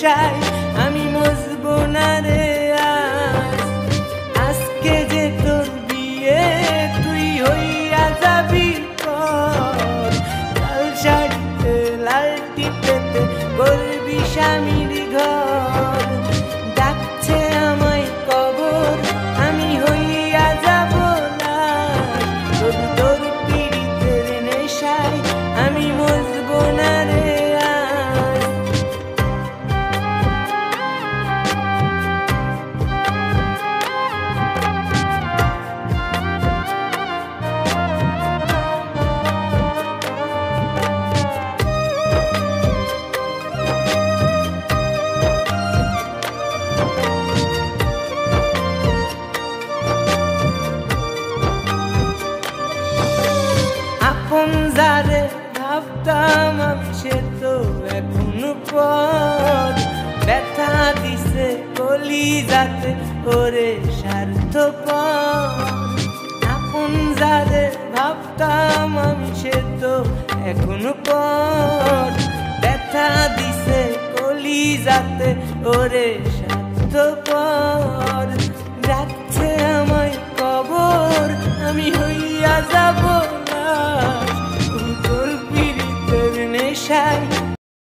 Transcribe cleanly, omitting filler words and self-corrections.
নেশায় আমি মজবো না রে আজ। আজকে যে তোর বিয়ে তুই হইয়া যাবি পর, লাল শাড়িতে লাল টিপেতে করবি স্বামীর ঘর। ডাকছে আমায় কবর আমি হইয়া যাব লাশ, তোর পীড়িতের নেশায় আমি মজবো না রে আজ। আপন যারে ভাবতাম আমি সে তো এখন পর, ব্যথা দিছে কলিজাতে ওরে স্বার্থপর। আপন যারে ভাবতাম আমি সে তো এখন পর, ব্যথা দিছে কলিজাতে ওরে স্বার্থপর। যাচ্ছে আমায় কবর আমি হইয়া যাব লাশ, তোর পীড়িতের নেশায়